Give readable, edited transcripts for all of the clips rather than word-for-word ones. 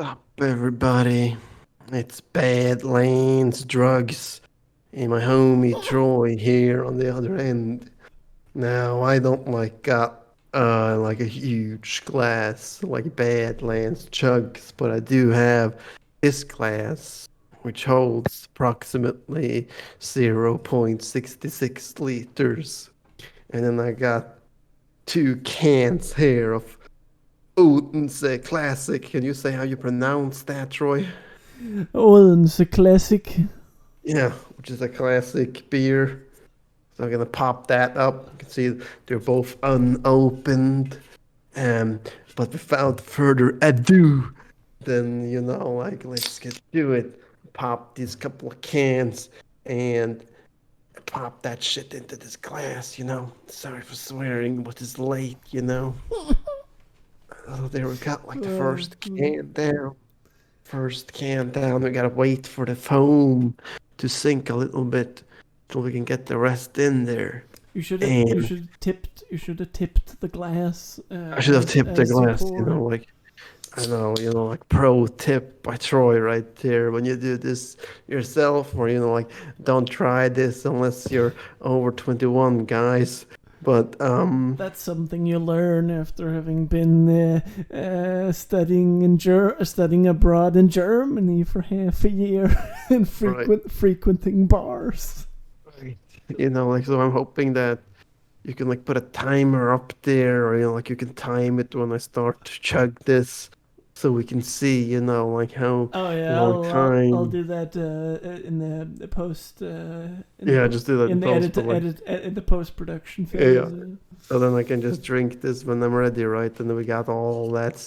Up, everybody? It's BadlandsDruggs and my homie Troy here on the other end. Now, I don't got like a huge glass like Badlands Chugs, but I do have this glass which holds approximately 0.66 liters. And then I got two cans here of Odense Classic. Can you say how you pronounce that, Troy? Odense classic. Yeah, which is a classic beer. So I'm gonna pop that up. You can see they're both unopened. Um, but without further ado, then let's get to it. Pop these couple of cans and pop that shit into this glass. Sorry for swearing, but it's late. Oh, there we got like the first can down. First can down. We gotta wait for the foam to sink a little bit till we can get the rest in there. You should have you And should have tipped you should have tipped the glass I should have tipped the as you glass, pour. like pro tip by Troy right there. When you do this yourself, or don't try this unless you're over 21, guys. But That's something you learn after having been studying abroad in Germany for half a year and right, frequenting bars. right. So I'm hoping that you can like put a timer up there, or you can time it when I start to chug this, so we can see, like how Oh yeah, long I'll time. do that in the post Yeah, just do that in in the post, but in the post production yeah, yeah. phase. So then I can just drink this when I'm ready, right? And then we got all that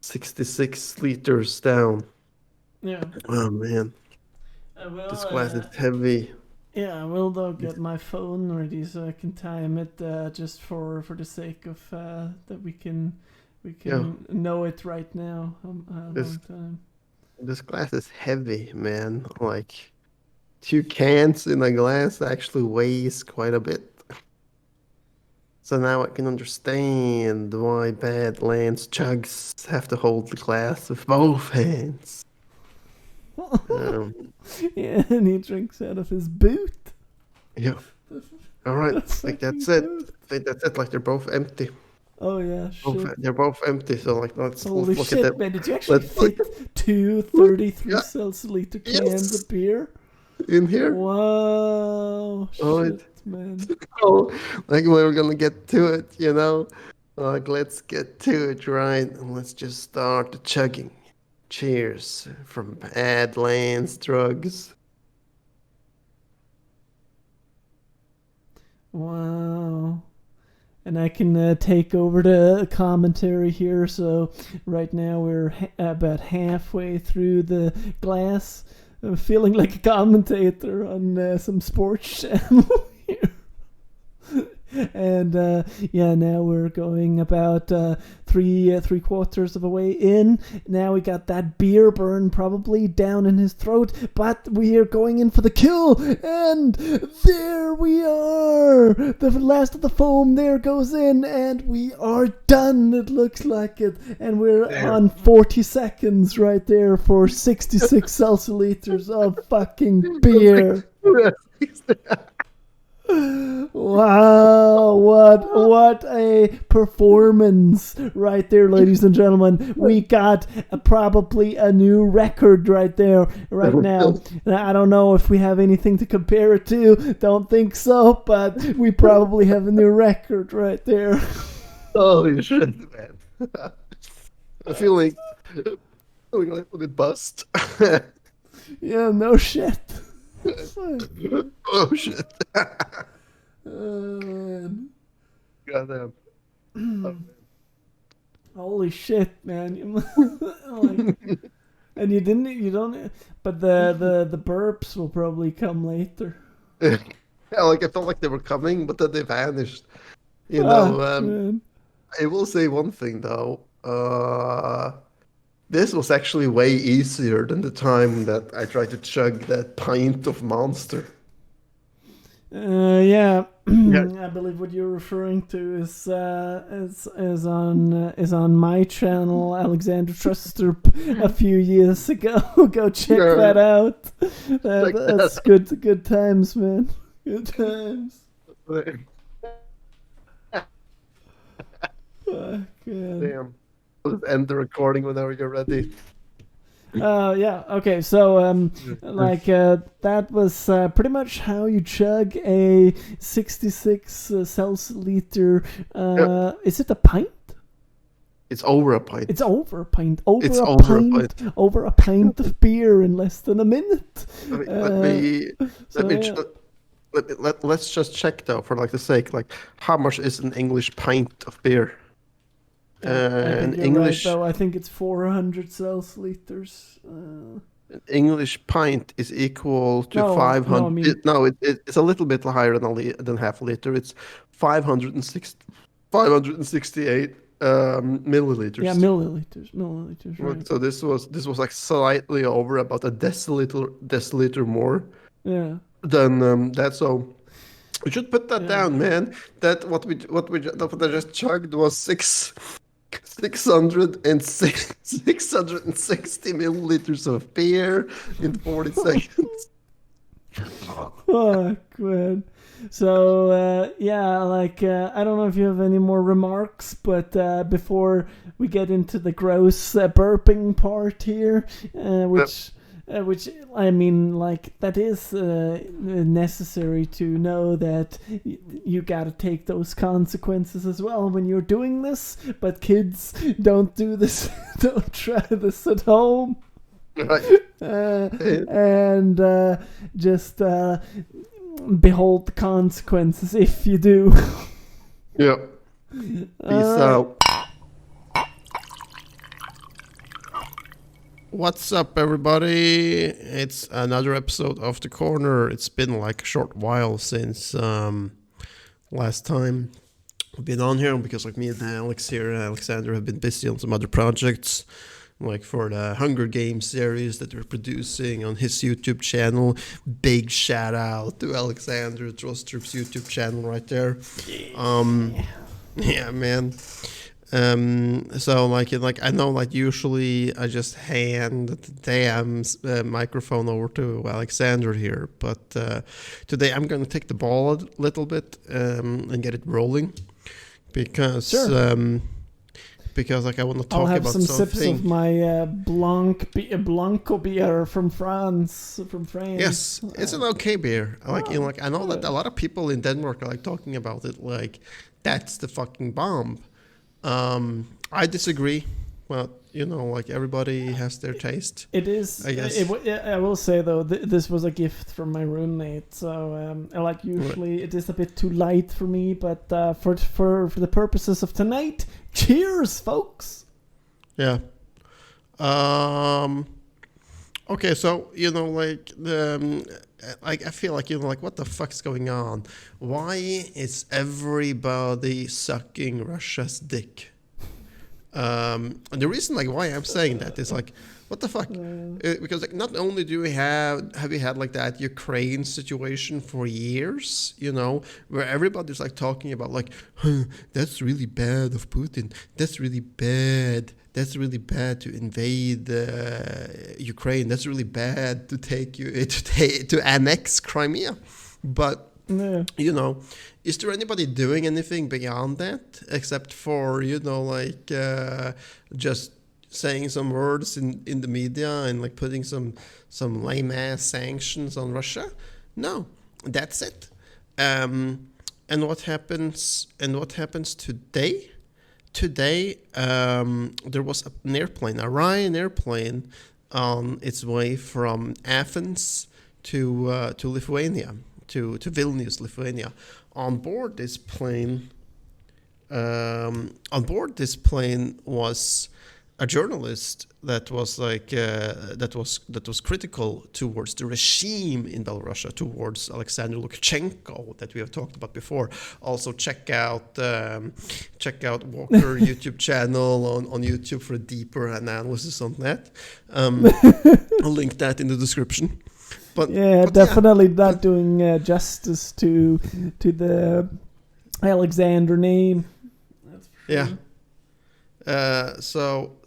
66 liters down. Yeah. Oh man, I will. this glass is heavy. Yeah, I will though get my phone ready so I can time it just for the sake of that we Yeah, can know it right now. A this long time. this glass is heavy, man. Like two cans in a glass actually weighs quite a bit. So now I can understand why Badlands Chugs have to hold the glass with both hands. Um, Yeah, and he drinks out of his boot. yeah. All right. I The think fucking that's it. boot. I think that's it. Like they're both empty. Oh yeah, Both, shit. they're both empty. So like Holy let's look at that. shit, man! Did you actually Let's look. fit two Look. 33 Yeah. centiliter cans Yes. of beer? In here. Wow, All shit, right. man. Oh, like we're gonna get to it. Like let's get to it, right? And let's just start the chugging. Cheers from Badlands Drugs. Wow. And I can take over the commentary here. So right now we're about halfway through the glass. I'm feeling like a commentator on some sports channel here. And yeah, now we're going about three quarters of a way in. Now we got that beer burn probably down in his throat, but we are going in for the kill, and there we are. The last of the foam there goes in, and we are done. It looks like it, and we're There. on 40 seconds right there for 66 centiliters of fucking beer. Wow, what a performance right there, ladies and gentlemen. We got probably a new record right there, right now. I don't know if we have anything to compare it to. Don't think so, but we probably have a new record right there. Holy shit, man. I feel like a little bit bust. Yeah, no shit. Oh shit. Man. Goddamn. Oh, Holy shit, man. And you don't, but the burps will probably come later. man. Yeah, like I felt like they were coming, but then they vanished. Fuck, man. I will say one thing though. This was actually way easier than the time that I tried to chug that pint of Monster. Yeah, Yeah. I believe what you're referring to is on my channel, Alexander Trustrup, a few years ago. Go check Yeah. that out. Check that That's good times, man. Good times. out. Fuck, man. Damn. Let's end the recording whenever you're ready. Yeah. Okay. So, that was pretty much how you chug a 66 centiliter. Yep. Is it a pint? It's over a pint. It's over a pint. Over It's a over a pint. pint. Over a pint of beer in less than a minute. Let's just check though, for like the sake, like how much is an English pint of beer? I An think you're English right, though. I think it's 400 centiliters. an English pint is equal to No, I 500. mean, It's a little bit higher than half a liter. It's 568 milliliters. yeah, milliliters, right? So this was like slightly over about a deciliter more Yeah. than that. So we should put that Yeah. down, man. That what I just chugged was 660 milliliters of beer in 40 seconds. Fuck, man. So, I don't know if you have any more remarks, but before we get into the gross burping part here, which I mean, like, that is necessary to know that you gotta take those consequences as well when you're doing this. But kids, don't do this. Don't try this at home. Right. And just behold the consequences if you do. Yeah. Peace out. What's up, everybody? It's another episode of The Corner. It's been like a short while since last time I've been on here because like me and Alexander have been busy on some other projects, like for the Hunger Games series that we're producing on his YouTube channel. Big shout out to Alexander Trostrup's YouTube channel right there. Yeah, man. So like I know, like usually I just hand the damn microphone over to Alexander here, but today I'm gonna take the ball a little bit and get it rolling because Sure. Because like I want to talk I'll have about some something. sips of my Blanco beer from France. Yes, it's an okay beer. Like I know that a lot of people in Denmark are like talking about it like that's the fucking bomb. I disagree. Well, like everybody has their taste. It is. I guess. I will say though, this was a gift from my roommate. So usually it is a bit too light for me, but for the purposes of tonight, cheers, folks. Yeah. Okay, so like I feel like like what the fuck's going on? Why is everybody sucking Russia's dick? And the reason like why I'm saying that is like what the fuck? Because like not only do we have you had like that Ukraine situation for years, where everybody's like talking about like that's really bad of Putin. That's really bad. That's really bad to invade Ukraine. That's really bad to to annex Crimea. But is there anybody doing anything beyond that except for just saying some words in the media and like putting some lame ass sanctions on Russia? No, that's it. And what happens today? Today, there was an airplane, a Ryan airplane, on its way from Athens to Lithuania, to Vilnius, Lithuania. On board this plane was a journalist that was like that was critical towards the regime in Belarus, towards Alexander Lukashenko that we have talked about before. Also check out Walker YouTube channel on YouTube for a deeper analysis on that. I'll link that in the description. but definitely not doing justice to the Alexander name. That's for sure. Yeah. So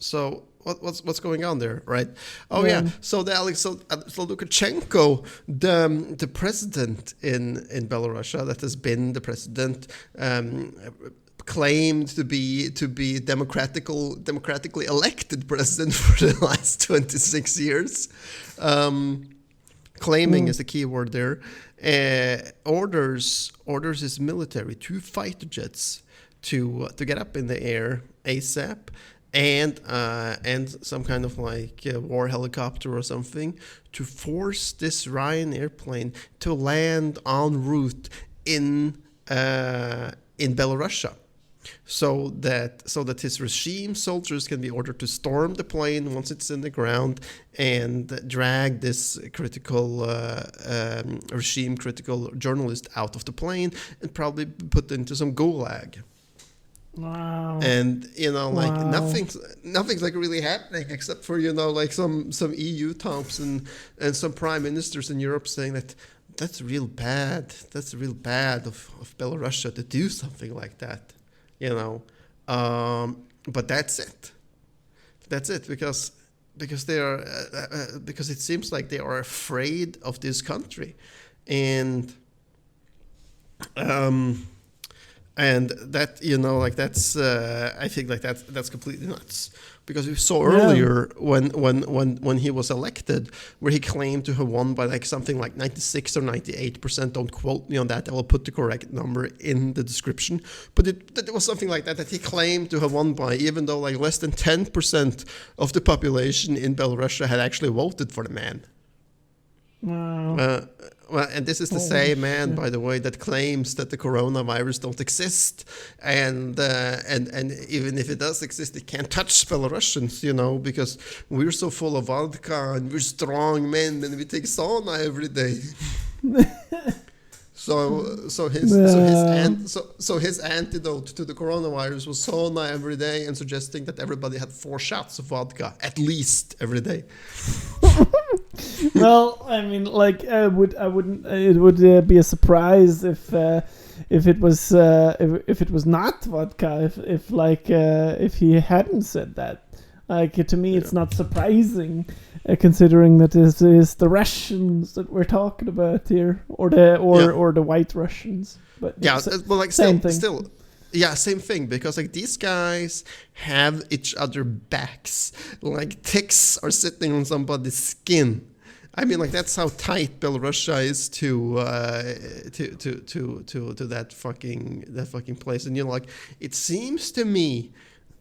what's going on there, right? Oh yeah. So so Lukashenko, the president in Belarus that has been the president, claimed to be democratically elected president for the last 26 years. Claiming is the key word there. Orders his military, 2 fighter jets, to get up in the air ASAP, and some kind of like war helicopter or something, to force this Ryan airplane to land en route in Belarusia, so that his regime soldiers can be ordered to storm the plane once it's in the ground and drag this critical regime critical journalist out of the plane and probably put into some gulag. Wow. And like nothing's like really happening except for like some EU tops and some prime ministers in Europe saying that that's real bad of Belarusia to do something like that. But that's it because they are because it seems like they are afraid of this country, and that like that's I think like that's completely nuts, because we saw earlier when he was elected, where he claimed to have won by like something like 96 or 98%. Don't quote me on that. I will put the correct number in the description. But it was something like that he claimed to have won by, even though like less than 10% of the population in Belarus had actually voted for the man. Wow. Well, and this is the same man, by the way, that claims that the coronavirus don't exist, and even if it does exist, it can't touch Belarusians, because we're so full of vodka and we're strong men and we take sauna every day. So his antidote to the coronavirus was sauna every day and suggesting that everybody had 4 shots of vodka at least every day. Well, I mean, like, it would be a surprise if it was not vodka, if he hadn't said that. Like, to me, it's not surprising, considering that this is the Russians that we're talking about here, or the white Russians. But same thing. Yeah, same thing, because like these guys have each other backs, like ticks are sitting on somebody's skin. I mean, like that's how tight Belarusia is to that fucking place. And like it seems to me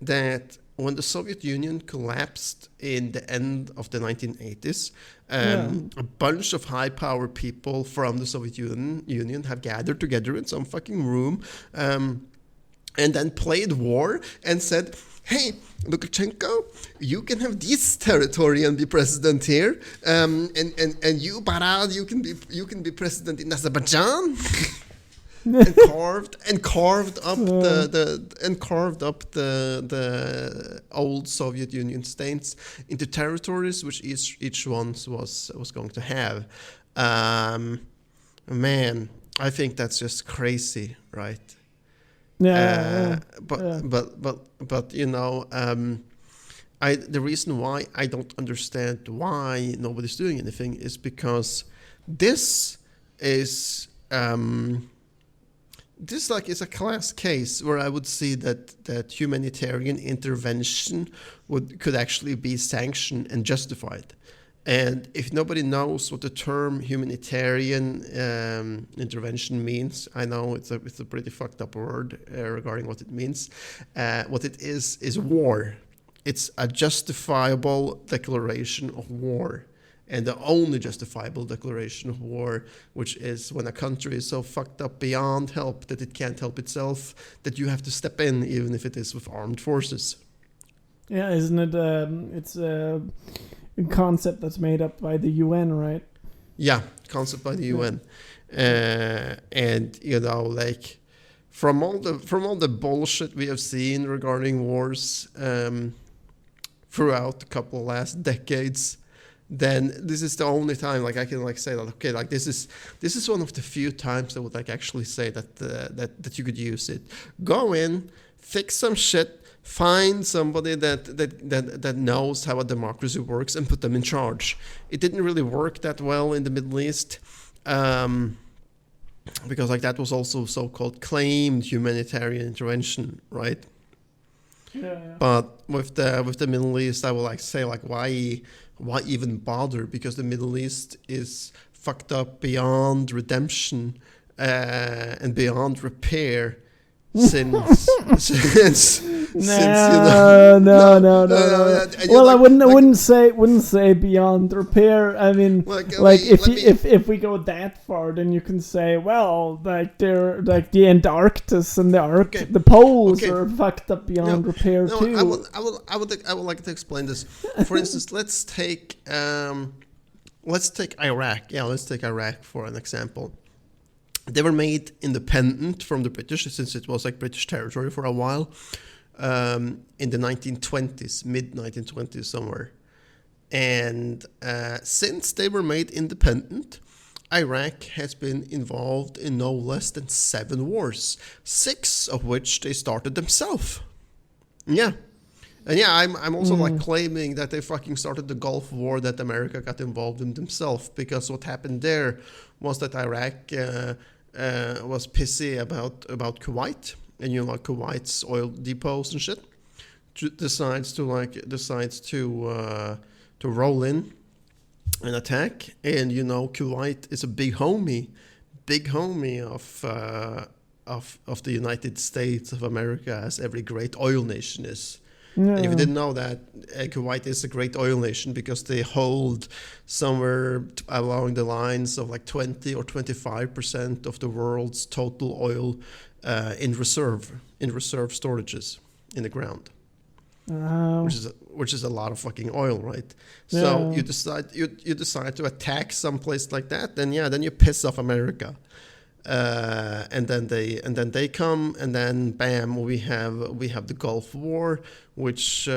that when the Soviet Union collapsed in the end of the 1980s, a bunch of high power people from the Soviet Union have gathered together in some fucking room, and then played war and said, hey, Lukashenko, you can have this territory and be president here, and you, Barad, you can be president in Azerbaijan. and carved up the old Soviet Union states into territories which each one was going to have. Man, I think that's just crazy, right? But the reason why I don't understand why nobody's doing anything is because this is a class case where I would see that humanitarian intervention could actually be sanctioned and justified. And if nobody knows what the term humanitarian intervention means, I know it's a pretty fucked up word regarding what it means. What it is war. It's a justifiable declaration of war, and the only justifiable declaration of war, which is when a country is so fucked up beyond help that it can't help itself, that you have to step in, even if it is with armed forces. Yeah, isn't it? It's a concept that's made up by the UN, right? Yeah, concept by the UN, and like from all the bullshit we have seen regarding wars throughout a couple of last decades, then this is the only time like I can like say that okay, like this is one of the few times I would like actually say that that you could use it. Go in, fix some shit, find somebody that knows how a democracy works and put them in charge. It didn't really work that well in the Middle East. Because like that was also so-called claimed humanitarian intervention, right? Yeah. But with the Middle East, I will like say like why even bother? Because the Middle East is fucked up beyond redemption and beyond repair. Since No. Well, I wouldn't say beyond repair. I mean, if we go that far, then you can say, well, like they're like the Antarctic and the poles are fucked up beyond repair too. I would like to explain this. For instance, let's take Iraq. Yeah, let's take Iraq for an example. They were made independent from the British, since it was like British territory for a while, in the 1920s, mid-1920s somewhere. And since they were made independent, Iraq has been involved in no less than 7 wars, 6 of which they started themselves. Yeah. And yeah, I'm also like claiming that they fucking started the Gulf War, that America got involved in themselves, because what happened there was that Iraq was pissy about Kuwait, and you know, like Kuwait's oil depots and shit, decides to roll in and attack. And you know, Kuwait is a big homie of the United States of America, as every great oil nation is. Yeah. And if you didn't know that, Kuwait is a great oil nation because they hold somewhere along the lines of like 20 or 25% of the world's total oil in reserve storages in the ground. Which is a lot of fucking oil, right? Yeah. So you decide to attack some place like that, then you piss off America. And then they come, and then bam, we have the Gulf War, which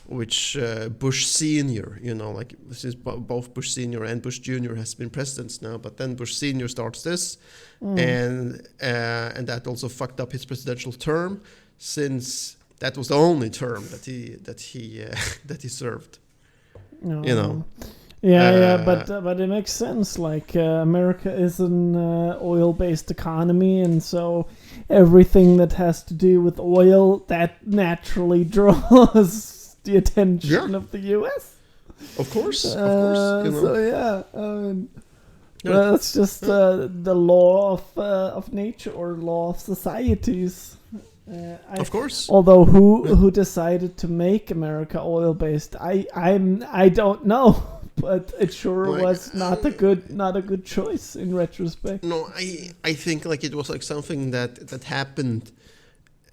Bush Senior, you know, like this is both Bush Senior and Bush Junior has been presidents now, but then Bush Senior starts this, and that also fucked up his presidential term, since that was the only term that he served. No. You know. But it makes sense. Like America is an oil-based economy, and so everything that has to do with oil, that naturally draws the attention of the U.S. Of course. You know. So that's just the law of nature, or law of societies. Of course. Although who decided to make America oil-based, I don't know. But it sure was not a good choice in retrospect. No, I think like it was like something that happened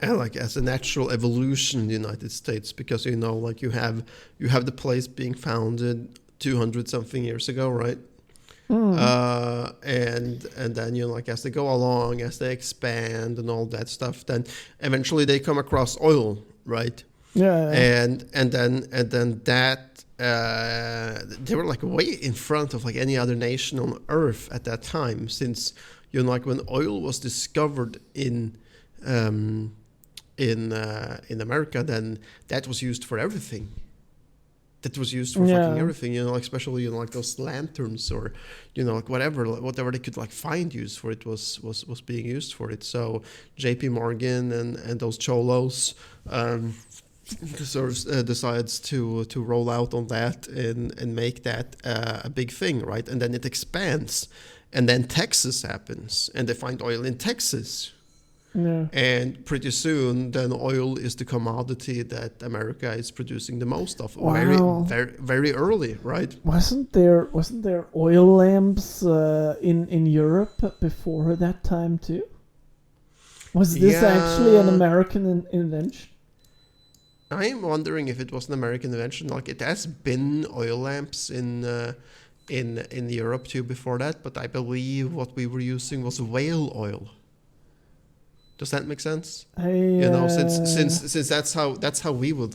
like as a natural evolution in the United States, because you know, like you have the place being founded 200 something years ago, right? And then, you know, like as they go along, as they expand and all that stuff, then eventually they come across oil, right? Yeah. And then that they were like way in front of like any other nation on earth at that time, since, you know, like when oil was discovered in America, then that was used for everything. That was used for fucking everything, you know, like especially, you know, like those lanterns, or, you know, like whatever they could like find use for it was being used for it. So JP Morgan and those cholos decides to roll out on that and make that a big thing, right? And then it expands, and then Texas happens, and they find oil in Texas. Yeah. And pretty soon, then oil is the commodity that America is producing the most of. Wow. Very, very early, right? Wasn't there oil lamps in Europe before that time too? Was this actually an American invention? I am wondering if it was an American invention. Like, it has been oil lamps in Europe too before that, but I believe what we were using was whale oil. Does that make sense? Since that's how we would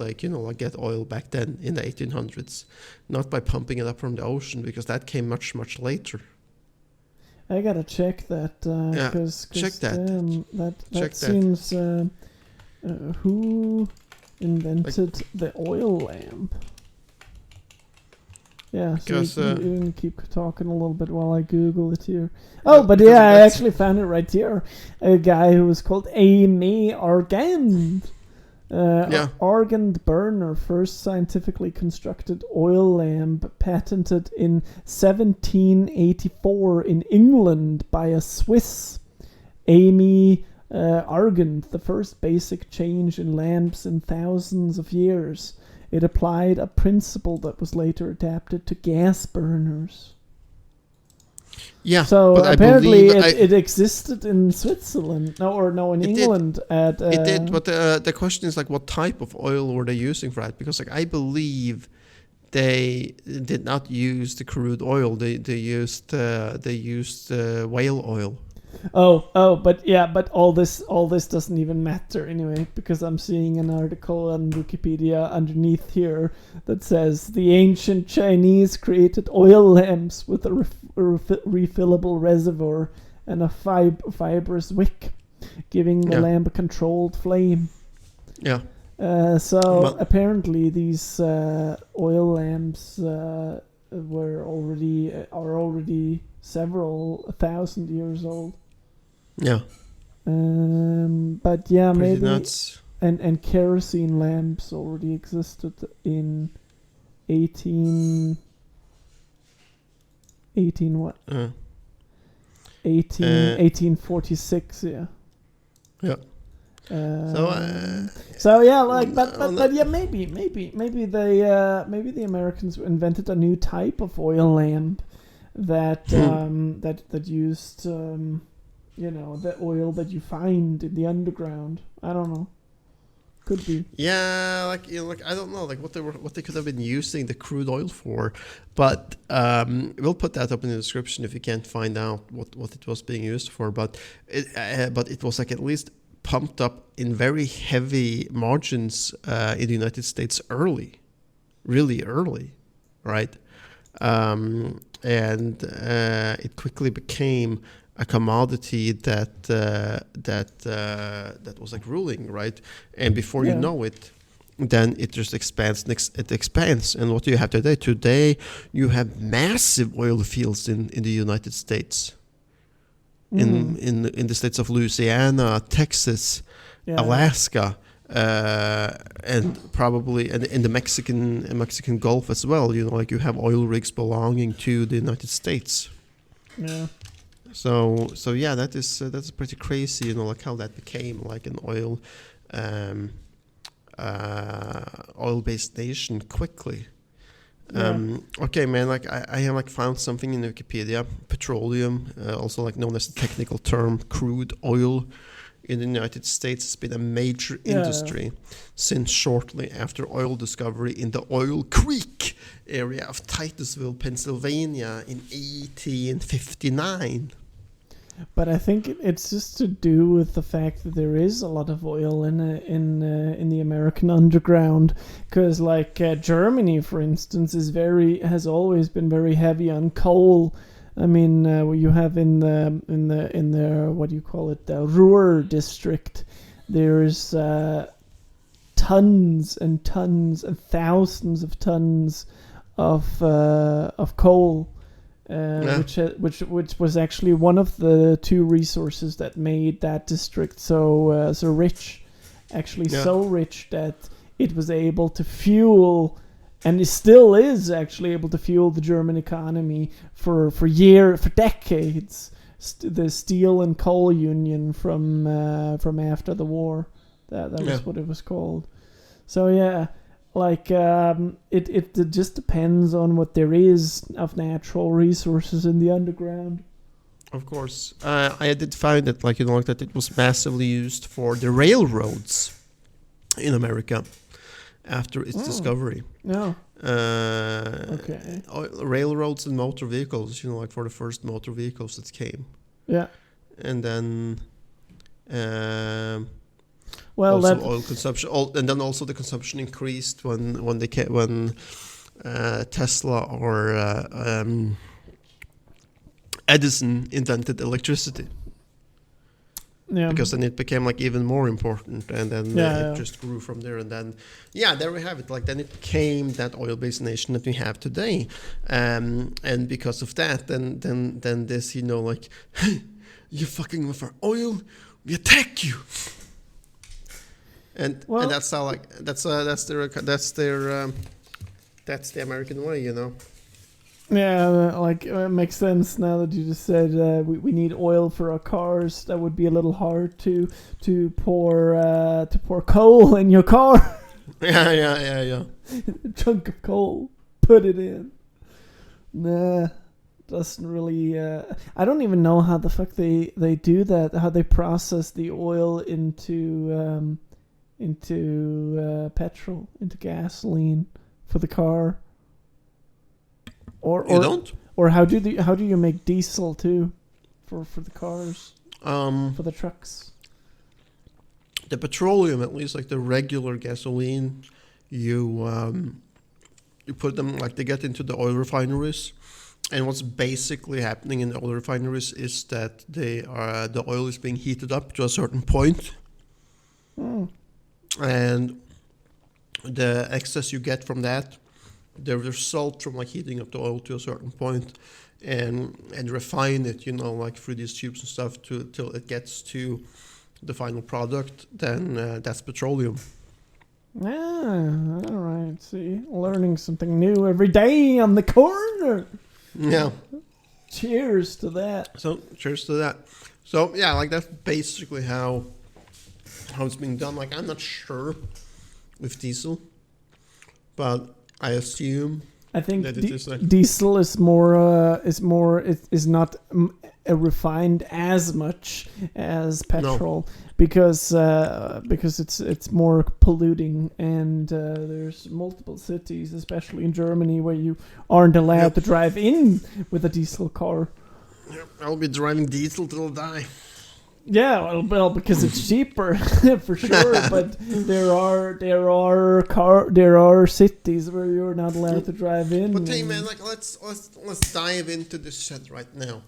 get oil back then in the 1800s, not by pumping it up from the ocean, because that came much later. I gotta check that. Check that. That seems. Who invented the oil lamp? Yeah, so you can keep talking a little bit while I Google it here. Oh, but yeah, I actually found it right here. A guy who was called Aimé Argand. Argand burner, first scientifically constructed oil lamp, patented in 1784 in England by a Swiss. Aimé Argand, the first basic change in lamps in thousands of years. It applied a principle that was later adapted to gas burners. Yeah. So apparently it existed in Switzerland. In England. It did, but the question is what type of oil were they using for that? Because I believe they did not use the crude oil. They used whale oil. But all this doesn't even matter anyway, because I'm seeing an article on Wikipedia underneath here that says the ancient Chinese created oil lamps with a refillable reservoir and a fibrous wick, giving the lamp a controlled flame. Yeah. Apparently these oil lamps are already several 1,000 years old. Yeah. But yeah, pretty maybe nuts. And kerosene lamps already existed in 1846, yeah. Yeah. Maybe the Americans invented a new type of oil lamp that used the oil that you find in the underground. I don't know. Could be. Yeah, I don't know, what they could have been using the crude oil for, but we'll put that up in the description if you can't find out what it was being used for. But it was at least pumped up in very heavy margins in the United States really early, right? And it quickly became a commodity that was ruling, right? And before you know it, then it just expands. It expands, and what do you have today? Today you have massive oil fields in the United States, in the states of Louisiana, Texas, Alaska, and probably in the Mexican Gulf as well. You have oil rigs belonging to the United States. Yeah. So yeah, that's pretty crazy. How that became an oil-based nation quickly. Okay, man. I have found something in Wikipedia. Petroleum, also known as the technical term crude oil, in the United States has been a major industry since shortly after oil discovery in the Oil Creek area of Titusville, Pennsylvania, in 1859. But I think it's just to do with the fact that there is a lot of oil in the American underground, because Germany, for instance, has always been very heavy on coal. I mean, you have in the what do you call it, the Ruhr district, there's tons and tons and thousands of tons of coal. Which was actually one of the two resources that made that district so rich, so rich that it was able to fuel, and it still is actually able to fuel the German economy for decades. The steel and coal union from after the war, that was what it was called. So yeah. It just depends on what there is of natural resources in the underground. Of course. I did find that, that it was massively used for the railroads in America after its discovery. Yeah. Okay. Railroads and motor vehicles, for the first motor vehicles that came. Yeah. And then Well, Also, that oil consumption, and then also the consumption increased when Tesla or Edison invented electricity, yeah, because then it became like even more important, and then Yeah. it just grew from there. And then, yeah, there we have it. Like then it became that oil-based nation that we have today, and because of that, then this, like, hey, you're fucking with our oil, we attack you. And Well- that's how, like, that's the American way, Yeah, like it makes sense now that you just said we need oil for our cars. That would be a little hard to pour coal in your car. Yeah. A chunk of coal, put it in. Nah, doesn't really. I don't even know how the fuck they do that. How they process the oil into petrol, into gasoline for the car. Or You don't? Or how do you make diesel too, for the cars, for the trucks? The petroleum, at least, like the regular gasoline, you put them, like, they get into the oil refineries, and what's basically happening in the oil refineries is that the oil is being heated up to a certain point, and the excess you get from that, the result from, like, heating up the oil to a certain point and refine it, like through these tubes and stuff till it gets to the final product, then that's petroleum. Ah, all right. See, learning something new every day on the corner. Yeah. Cheers to that. So cheers to that. So yeah, like that's basically how it's being done. Like I'm not sure with diesel, but I assume I think that it is like diesel is not refined as much as petrol because it's more polluting, and there's multiple cities, especially in Germany, where you aren't allowed to drive in with a diesel car. I'll be driving diesel till I die. Yeah, well, because it's cheaper for sure. But there are cities where you're not allowed to drive in. But hey, man, like let's dive into this shit right now.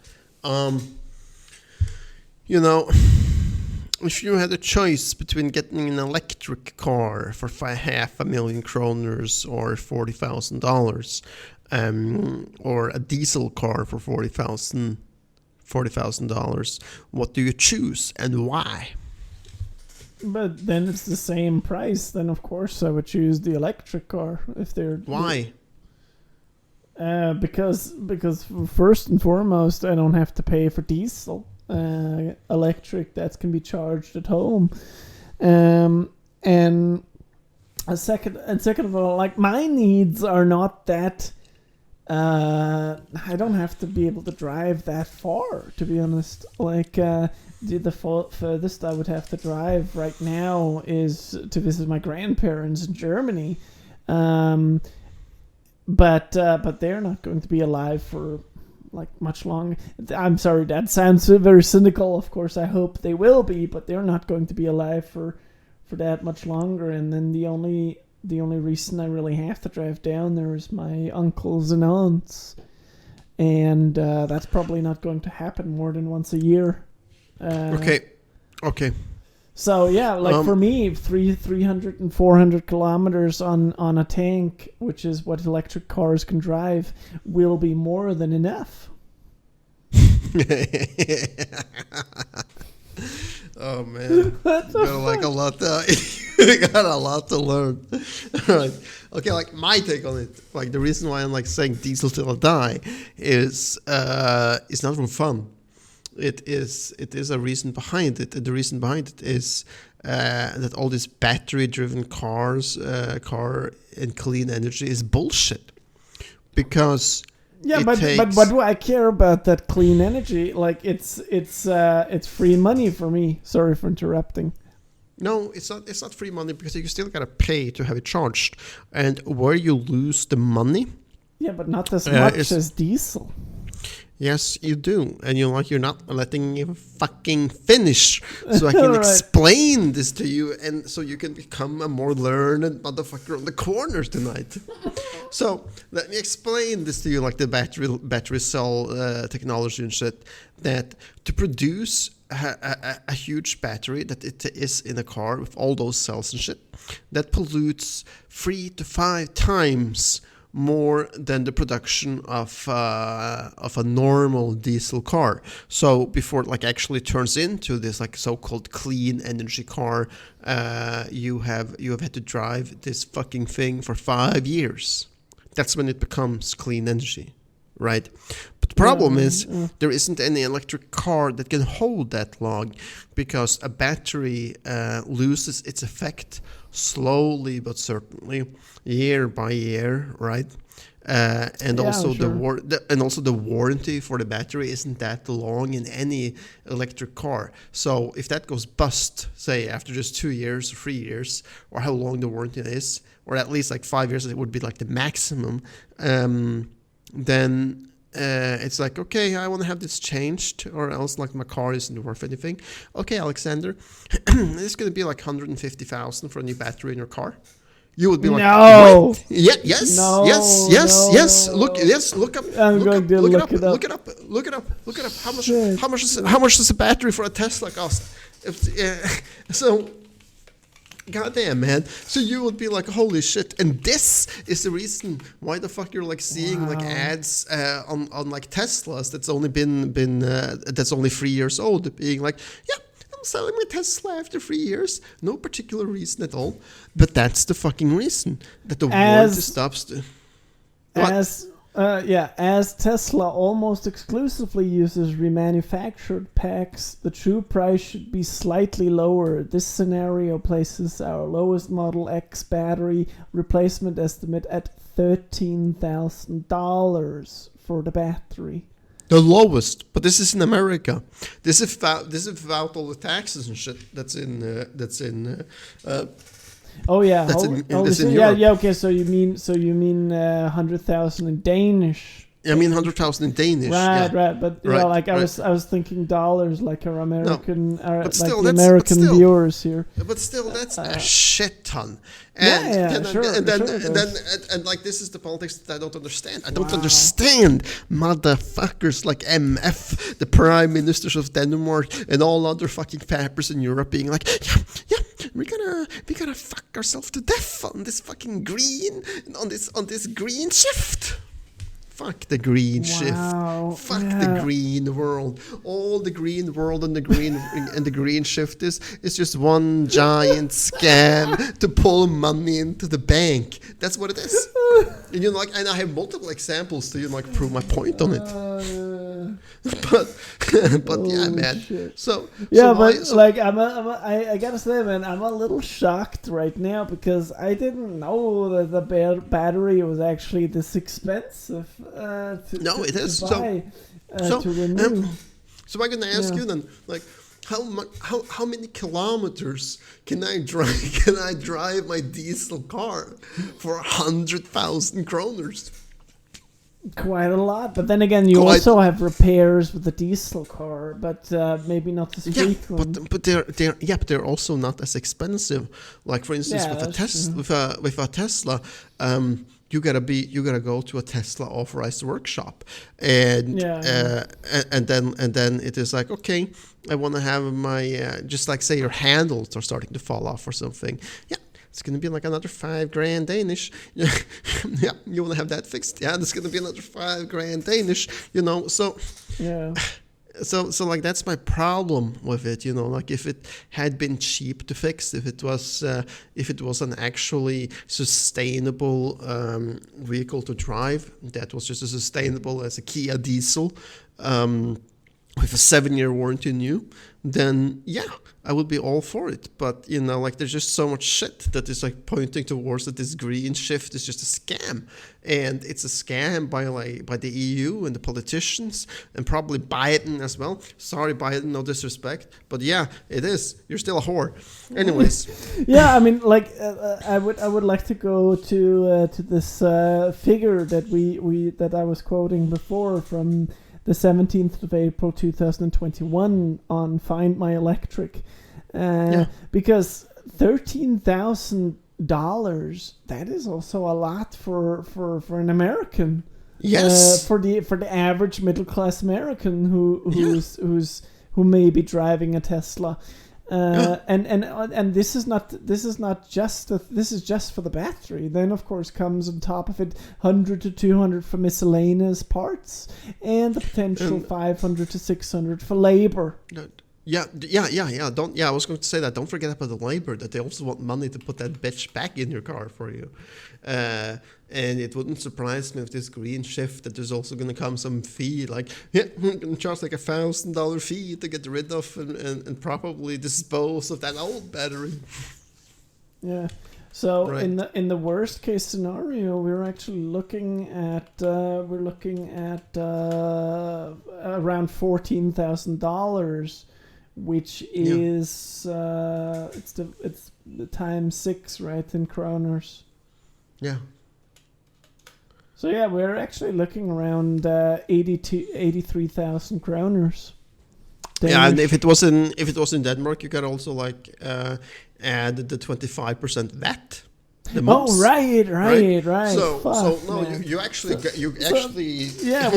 If you had a choice between getting an electric car for $500,000 kroners or $40,000, or a diesel car for $40,000, what do you choose and why? But then it's the same price. Then of course I would choose the electric car if they're. Why? Because first and foremost, I don't have to pay for diesel. Electric that can be charged at home, and second of all, like my needs are not that. I don't have to be able to drive that far, to be honest. Like the furthest I would have to drive right now is to visit my grandparents in Germany, but they're not going to be alive for like much longer. I'm sorry, that sounds very cynical. Of course, I hope they will be, but they're not going to be alive for that much longer. And then the only reason I really have to drive down there is my uncles and aunts, and that's probably not going to happen more than once a year. Okay. So yeah, like for me, 300 and 400 kilometers on a tank, which is what electric cars can drive, will be more than enough. Oh man, you got like a lot. You got a lot to learn. All right. Okay, like my take on it, like the reason why I'm like saying diesel till I die is not for fun. It is a reason behind it. And the reason behind it is that all these battery-driven cars, car and clean energy is bullshit. Because but what do I care about that clean energy? Like it's free money for me. Sorry for interrupting. No, it's not free money because you still gotta pay to have it charged, and where you lose the money. Yeah, but not as much as diesel. Yes, you do. And you're not letting me fucking finish. So I can Right. explain this to you, and so you can become a more learned motherfucker on the corner tonight. So let me explain this to you, like the battery cell technology and shit. That to produce a huge battery that it is in a car with all those cells and shit, that pollutes 3 to 5 times more than the production of a normal diesel car. So before it like actually turns into this like so-called clean energy car, you have had to drive this fucking thing for 5 years. That's when it becomes clean energy, right? But the problem is there isn't any electric car that can hold that long, because a battery loses its effect slowly but certainly, year by year, right? And also the warranty for the battery isn't that long in any electric car. So if that goes bust, say after just 2 years or 3 years, or how long the warranty is, or at least like 5 years, it would be like the maximum. Then it's like, okay, I want to have this changed, or else like my car isn't worth anything. Okay, Alexander, it's going to be like 150,000 for a new battery in your car. You would be like, no. What? Yeah, yes, No, yes. no. Look up. Look it up. How much does a battery for a Tesla cost? So, goddamn, man. So you would be like, holy shit. And this is the reason why the fuck you're like seeing like ads on like Teslas that's only been that's only 3 years old, being like, yeah, I'm selling my Tesla after 3 years. No particular reason at all. But that's the fucking reason that the warranty stops. As Tesla almost exclusively uses remanufactured packs, the true price should be slightly lower. This scenario places our lowest Model X battery replacement estimate at $13,000 for the battery. The lowest, but this is in America. This is without all the taxes and shit that's in. Oh yeah, okay. So you mean 100,000 in Danish? I mean 100,000 in Danish. Right. But I was thinking dollars, like our American, American viewers here. But still, that's a shit ton. And like this is the politics that I don't understand. I don't understand motherfuckers like MF, the prime ministers of Denmark, and all other fucking fappers in Europe being like, yeah, we're gonna fuck ourselves to death on this fucking green, on this green shift. Fuck the green shift. Fuck the green world. All the green world and the green shift is just one giant scam to pull money into the bank. That's what it is. And and I have multiple examples to prove my point on it. But yeah, man. Shit. I gotta say, man, I'm a little shocked right now because I didn't know that the battery was actually this expensive. It is. To renew. So I'm gonna ask you then, like, how many kilometers can I drive my diesel car for 100,000 kroners? Quite a lot, but then again, you also have repairs with the diesel car, but maybe not as frequent. But they're also not as expensive. Like for instance, with a Tesla, you gotta go to a Tesla authorized workshop, and then it is like, okay, I want to have my just like say your handles are starting to fall off or something. Yeah. It's going to be like another $5,000 Danish. Yeah, you want to have that fixed? Yeah, there's going to be another $5,000 Danish. So yeah. So like that's my problem with it. Like if it had been cheap to fix, if it was an actually sustainable vehicle to drive, that was just as sustainable as a Kia diesel. With a 7-year warranty new, then yeah, I would be all for it. But there's just so much shit that is like pointing towards that this green shift is just a scam, and it's a scam by the EU and the politicians and probably Biden as well. Sorry, Biden, no disrespect, but yeah, it is. You're still a whore. Anyways. Yeah, I mean, like I would like to go to this figure that I was quoting before from the 17th of April 2021 on Find My Electric, because $13,000, that is also a lot for an American. Yes. For the average middle class American who may be driving a Tesla. And this is just for the battery. Then of course comes on top of it 100 to 200 for miscellaneous parts, and the potential 500 to 600 for labor. Yeah. I was going to say that. Don't forget about the labor. That they also want money to put that bitch back in your car for you. And it wouldn't surprise me if this green shift that there's also going to come some fee, like I'm going to charge like $1,000 fee to get rid of and probably dispose of that old battery. Yeah. So right. in the worst case scenario, we're actually looking at around $14,000. Which is it's the times 6, right, in kroners. Yeah. So yeah, we're actually looking around 83,000 kroners. Yeah, and if it was in Denmark, you could also like add the 25% VAT. The months, right. So no, man. you actually. Yeah,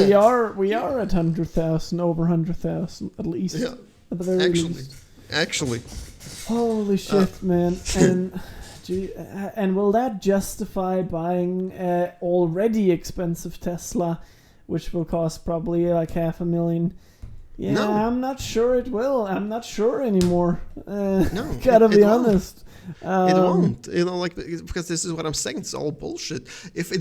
we are at 100,000, over 100,000 at least. Yeah. At the very least. Actually. Holy shit, man. And will that justify buying already expensive Tesla, which will cost probably like $500,000? Yeah, no. I'm not sure it will. I'm not sure anymore. No, gotta be honest. It won't, because this is what I'm saying. It's all bullshit. If they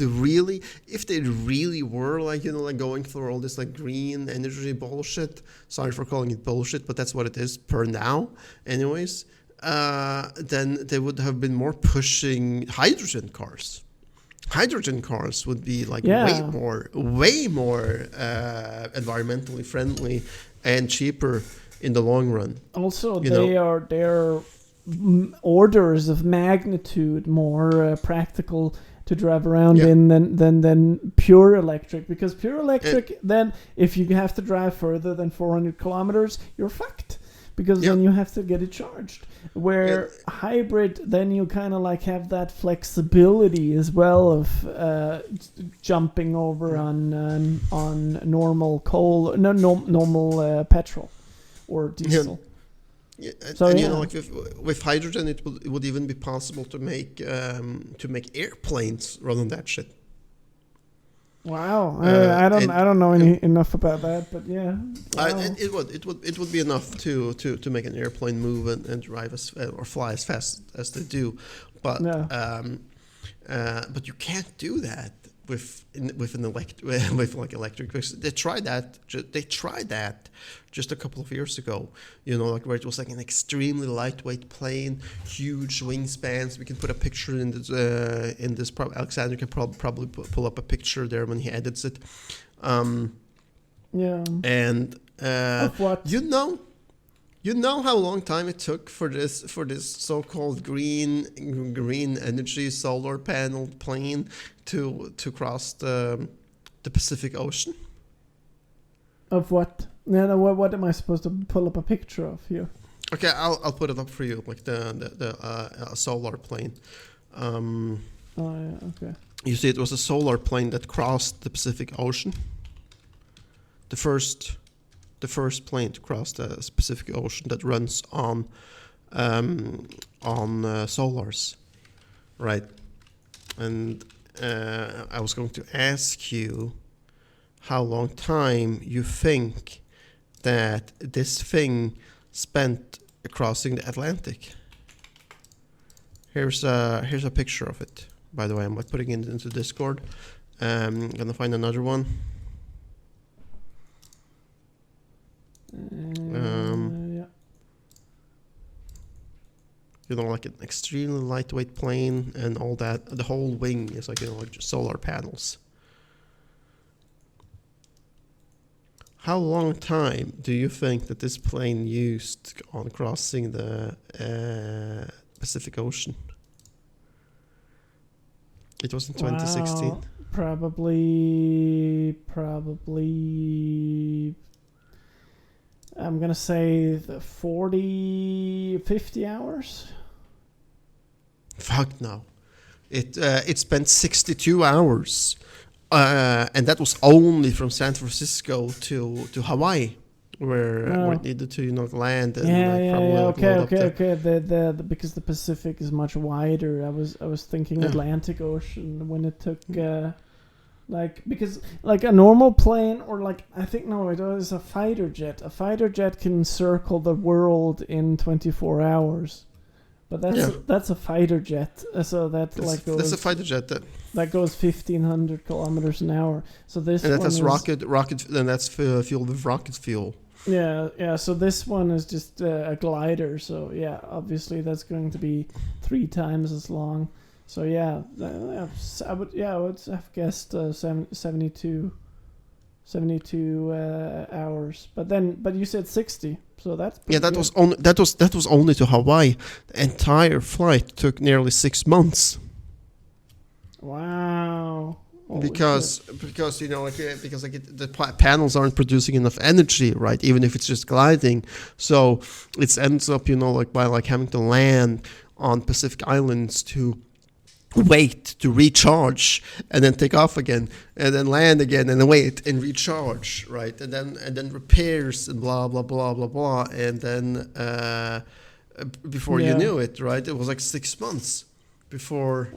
really were like, like going through all this like green energy bullshit. Sorry for calling it bullshit, but that's what it is per now. Anyways, then they would have been more pushing hydrogen cars. Hydrogen cars would be like way more environmentally friendly and cheaper in the long run. Also, they're orders of magnitude more practical to drive around in than pure electric, because pure electric, then if you have to drive further than 400 kilometers, you're fucked, because then you have to get it charged. Where hybrid, then you kind of like have that flexibility as well of jumping over on normal coal, normal petrol or diesel. Yeah, and like with hydrogen, it would even be possible to make airplanes run on that shit. Wow, I don't know enough about that, but yeah, it would be enough to make an airplane move and drive or fly as fast as they do, but you can't do that with electric. They tried that just a couple of years ago, where it was like an extremely lightweight plane, huge wingspans. We can put a picture in this. Alexander can probably pull up a picture there when he edits it. And of what? You know how long time it took for this so-called green energy solar panel plane to cross the Pacific Ocean? Of what? No, what am I supposed to pull up a picture of here? Okay, I'll put it up for you, like the solar plane. Okay. You see, it was a solar plane that crossed the Pacific Ocean. The first plane to cross the Pacific Ocean that runs on solars, right? And I was going to ask you how long time you think that this thing spent crossing the Atlantic. Here's a picture of it. By the way, I'm putting it into Discord. I'm gonna find another one. Like an extremely lightweight plane and all that. The whole wing is like just solar panels. How long time do you think that this plane used on crossing the Pacific Ocean? It was in 2016. Wow. Probably. I'm gonna say the 50 hours. Fuck no. It spent 62 hours, and that was only from San Francisco to Hawaii, where it needed to land and Okay. The because the Pacific is much wider. I was thinking Atlantic Ocean when it took because a normal plane or I think no, it was a fighter jet. A fighter jet can circle the world in 24 hours. But that's a fighter jet, so that's a fighter jet that goes 1,500 kilometers an hour. So this and one that's is, rocket, and that's fueled with rocket fuel. Yeah. So this one is just a glider. So yeah, obviously that's going to be 3 times as long. So yeah, I would have guessed 72 hours. But you said 60. So that's that was only to Hawaii. The entire flight took nearly 6 months. Wow. Because the panels aren't producing enough energy, right? Even if it's just gliding, so it ends up by having to land on Pacific Islands to wait to recharge and then take off again and then land again and then wait and recharge, right? And then repairs and blah blah blah blah blah, and then before you knew it, right? It was 6 months before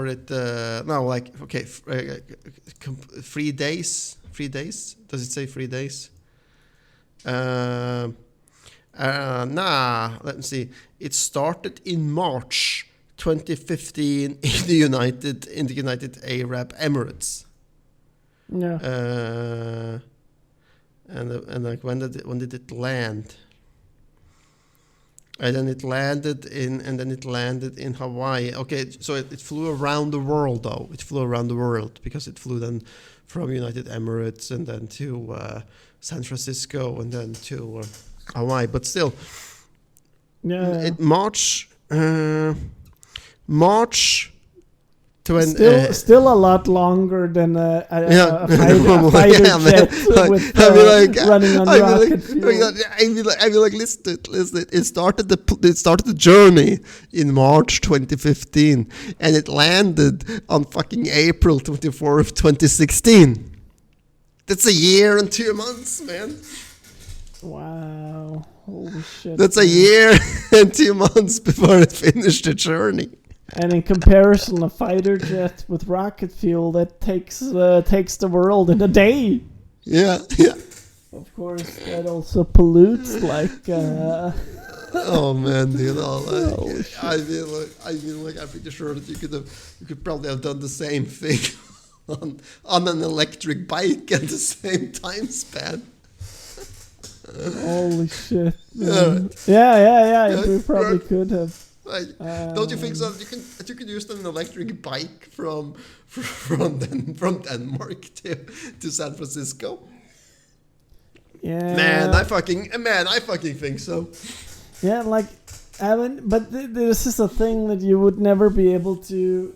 it 3 days. 3 days? Does it say 3 days? Let me see. It started in March 2015 in the United Arab Emirates. Yeah. And when did it land? And then it landed in Hawaii. Okay, so it flew around the world though. It flew around the world because it flew then from United Emirates and then to San Francisco and then to Hawaii. But still, March 20. Still a lot longer than a fighter jet running on rocket fuel. Listen. It started the journey in March 2015, and it landed on fucking April 24th, 2016. That's a year and 2 months, man. Wow. Holy shit. That's a year and 2 months before it finished the journey. And in comparison, a fighter jet with rocket fuel that takes the world in a day. Yeah. Of course, that also pollutes Oh man, I'm pretty sure that you could probably have done the same thing on an electric bike at the same time span. Holy shit! Yeah. We probably could have. Don't you think so? You can use an electric bike from Denmark to San Francisco. Yeah. Man, I fucking think so. Yeah, but this is a thing that you would never be able to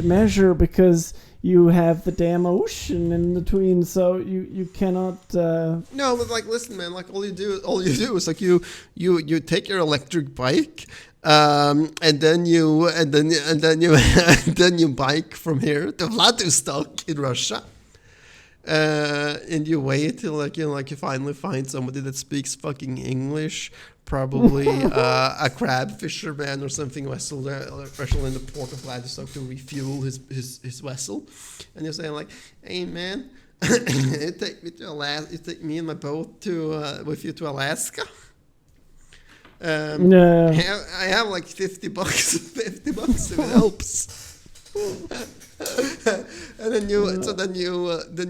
measure because you have the damn ocean in between, so you cannot. No, but listen, man. All you do is you take your electric bike, and then you bike from here to Vladivostok in Russia. And you wait till you finally find somebody that speaks fucking English, probably a crab fisherman or something vessel in the port of Vladivostok to refuel his vessel, and you're saying hey man, you take me and my boat with you to Alaska. I have $50 $50 if it helps. And then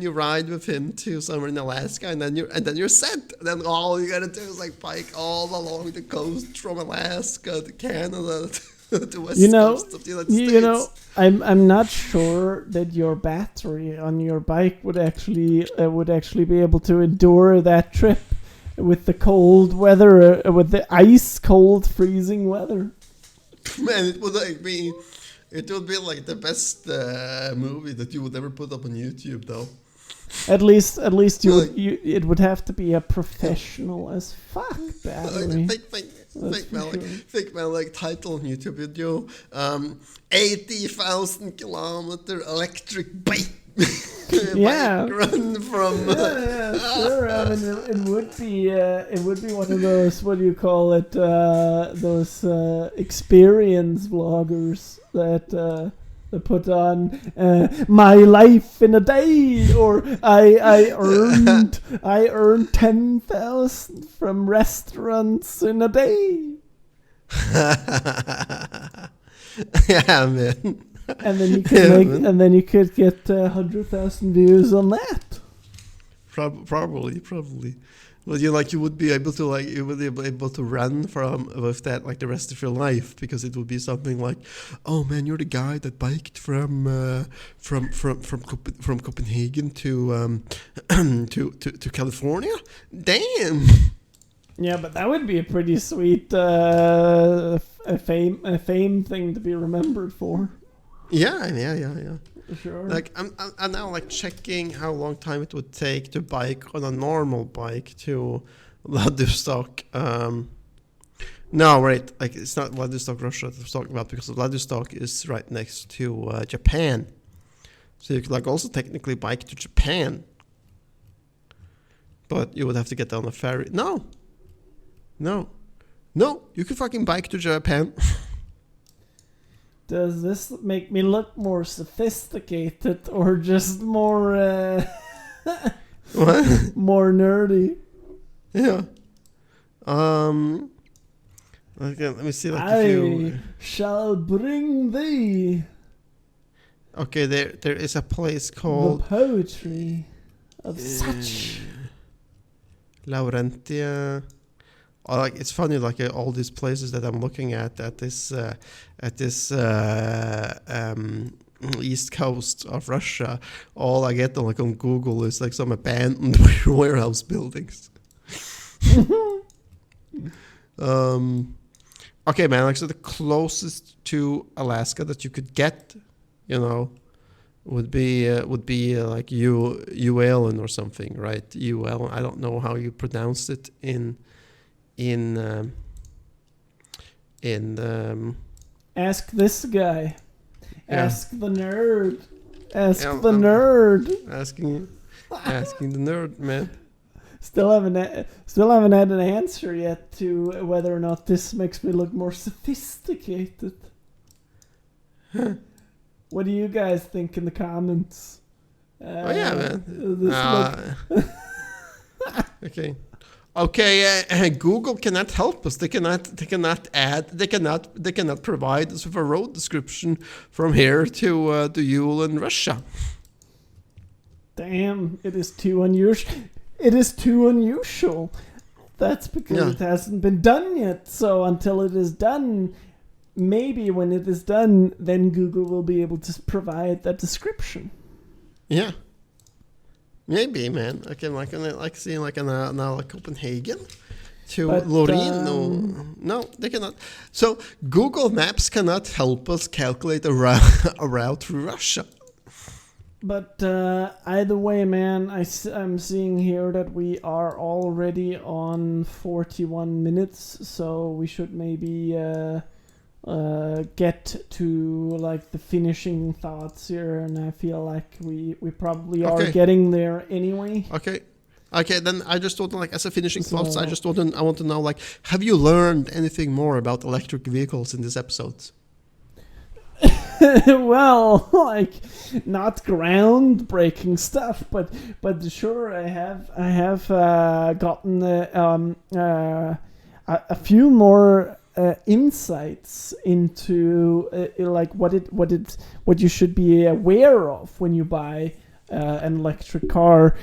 you ride with him to somewhere in Alaska, and then you're set. Then all you gotta do is bike all along the coast from Alaska to Canada to the west coast of the United States. I'm not sure that your battery on your bike would actually be able to endure that trip with the cold weather, with the ice cold freezing weather. Man, it would be It would be like the best movie that you would ever put up on YouTube, though. At least Like- it would have to be a professional as fuck battery. Think man, like title on YouTube video, 80,000 kilometer electric bike. Yeah. Bike run from. Yeah, sure. I mean, it would be one of those, what do you call it? Those experience vloggers that put on my life in a day, or I earned 10,000 from restaurants in a day. Yeah, man. And then you could you could get 100,000 views on that. Probably. Well, you would be able to run from with that like the rest of your life, because it would be something like, oh man, you're the guy that biked from Copenhagen to to California. Damn. Yeah, but that would be a pretty sweet a fame thing to be remembered for. Yeah. Sure. Like I'm now like checking how long time it would take to bike on a normal bike to Vladivostok. No, wait, like it's not Vladivostok, Russia that I'm talking about, because Vladivostok is right next to Japan. So you could like also technically bike to Japan, but you would have to get on a ferry. No, you could fucking bike to Japan. Does this make me look more sophisticated or just more What? more nerdy? Yeah. Okay, let me see. Like I if you. shall bring thee Okay, there is a place the called poetry of such. Laurentia. Like it's funny, like all these places that I'm looking at this east coast of Russia, all I get like on Google is like some abandoned warehouse buildings. Okay, man. Like so, the closest to Alaska that you could get, would be like Uellen or something, right? Uellen. I don't know how you pronounce it in Ask this guy. Yeah. Ask the nerd. Ask Yeah, the nerd. asking the nerd, man. Still haven't had an answer yet to whether or not this makes me look more sophisticated. What do you guys think in the comments? Oh yeah, man. This Okay, Google cannot help us. They cannot provide us with a road description from here to Yule in Russia. Damn, it is too unusual. It is too unusual. That's because it hasn't been done yet. So until it is done, maybe when it is done, then Google will be able to provide that description. Yeah. Maybe, man. I can see like Copenhagen to Loreen. No, they cannot. So Google Maps cannot help us calculate a route through Russia. But either way, man, I'm seeing here that we are already on 41 minutes, so we should maybe get to like the finishing thoughts here, and I feel like we probably are getting there anyway. Okay, then I just want to, like, as a finishing thoughts, I want to know, like, have you learned anything more about electric vehicles in this episode? Well, like, not groundbreaking stuff, but sure, I have gotten a few more insights into like what you should be aware of when you buy an electric car,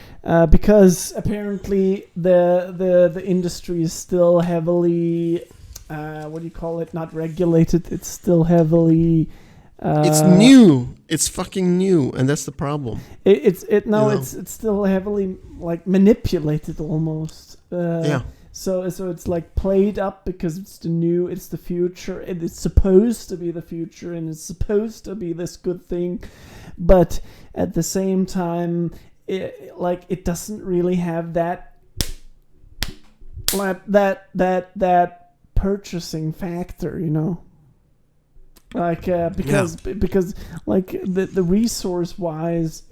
because apparently the industry is still heavily not regulated. It's still heavily it's new. It's fucking new, and that's the problem. It's still heavily like manipulated almost. So it's like played up because it's the future, and it's supposed to be the future, and it's supposed to be this good thing, but at the same time, it doesn't really have that purchasing factor, because like the resource wise,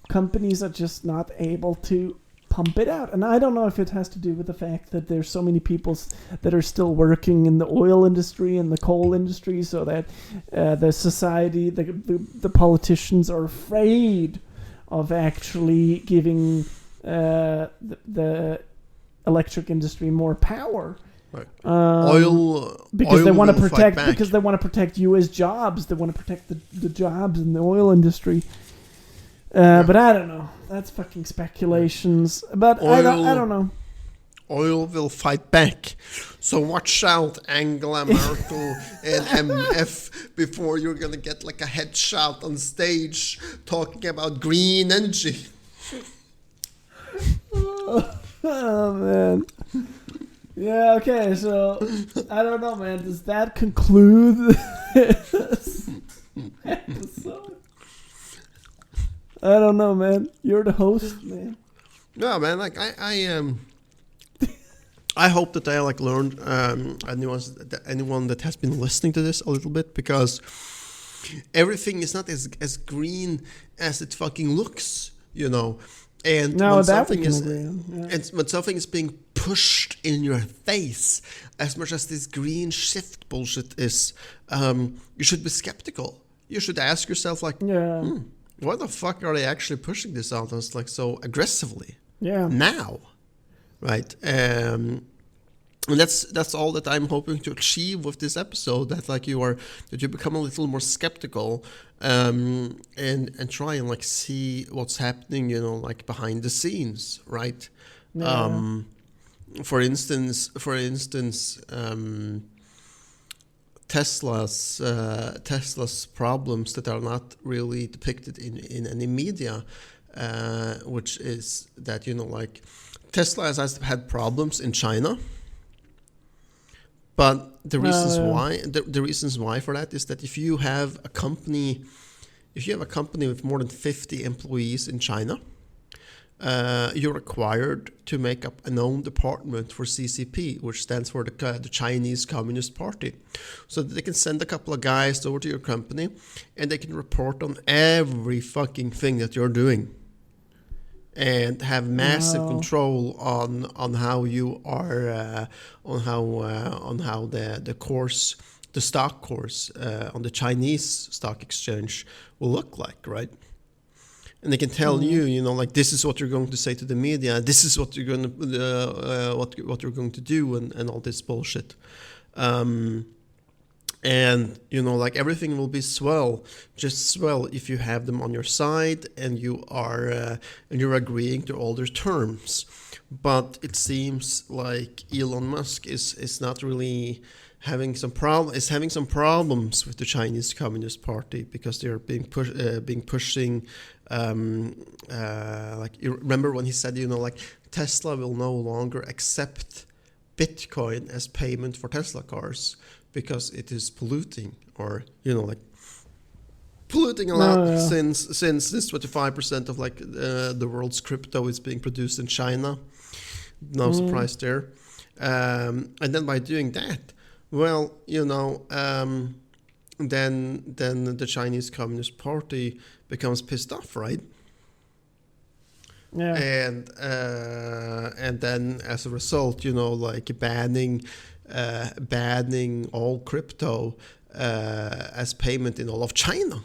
companies are just not able to pump it out. And I don't know if it has to do with the fact that there's so many people that are still working in the oil industry and the coal industry, so that the society, the politicians are afraid of actually giving the electric industry more power. Right. Because they want to protect fight back. U.S. jobs. They want to protect the jobs in the oil industry. But I don't know. That's fucking speculations. But I don't know. Oil will fight back. So watch out, Angela Merkel and MF, before you're gonna get like a headshot on stage talking about green energy. Oh man. Yeah, okay, so I don't know, man. Does that conclude this episode? I don't know, man. You're the host, man. No, man. Like I hope that I learned anyone that has been listening to this a little bit, because everything is not as green as it fucking looks, And no, when that something we can is, agree on. Yeah. and when something is being pushed in your face, as much as this green shift bullshit is, you should be skeptical. You should ask yourself, why the fuck are they actually pushing this out us so aggressively? Yeah. Now, right? And that's all that I'm hoping to achieve with this episode. That you become a little more skeptical, and try and see what's happening, behind the scenes, right? Yeah. For instance, Tesla's problems that are not really depicted in any media, which is that Tesla has had problems in China, but the reasons why for that is that if you have a company with more than 50 employees in China, you're required to make up an own department for CCP, which stands for the Chinese Communist Party, so that they can send a couple of guys over to your company and they can report on every fucking thing that you're doing, and have massive control on how you are, on how the stock course on the Chinese stock exchange will look like, right? And they can tell you, this is what you're going to say to the media. This is what you're going to, what you're going to do, and all this bullshit. And everything will be just swell if you have them on your side and you are and you're agreeing to all their terms. But it seems like Elon Musk is not really having some problems with the Chinese Communist Party, because they're being pushing. You remember when he said, Tesla will no longer accept Bitcoin as payment for Tesla cars because it is polluting, or polluting a lot, since this 25% of the world's crypto is being produced in China. No surprise there. And then by doing that, well, then the Chinese Communist Party becomes pissed off, right? Yeah. And then as a result, banning all crypto as payment in all of China,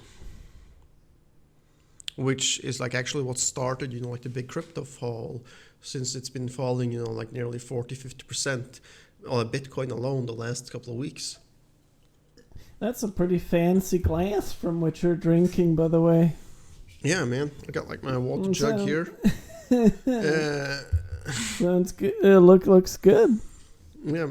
which is actually what started, the big crypto fall, since it's been falling, nearly 40-50% on Bitcoin alone the last couple of weeks. That's a pretty fancy glass from which you're drinking, by the way. Yeah, man. I got my water jug here. Sounds good. Looks good. Yeah,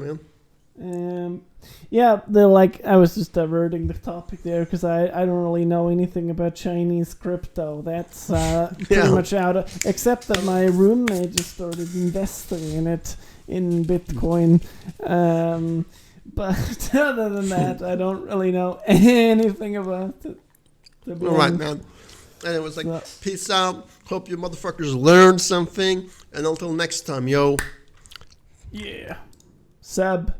man. Yeah, they're like, I was just diverting the topic there because I don't really know anything about Chinese crypto. That's pretty much out of, except that my roommate just started investing in it in Bitcoin. But other than that, I don't really know anything about it. All right, man. And it was like, peace out. Hope you motherfuckers learned something. And until next time, yo. Yeah. Seb.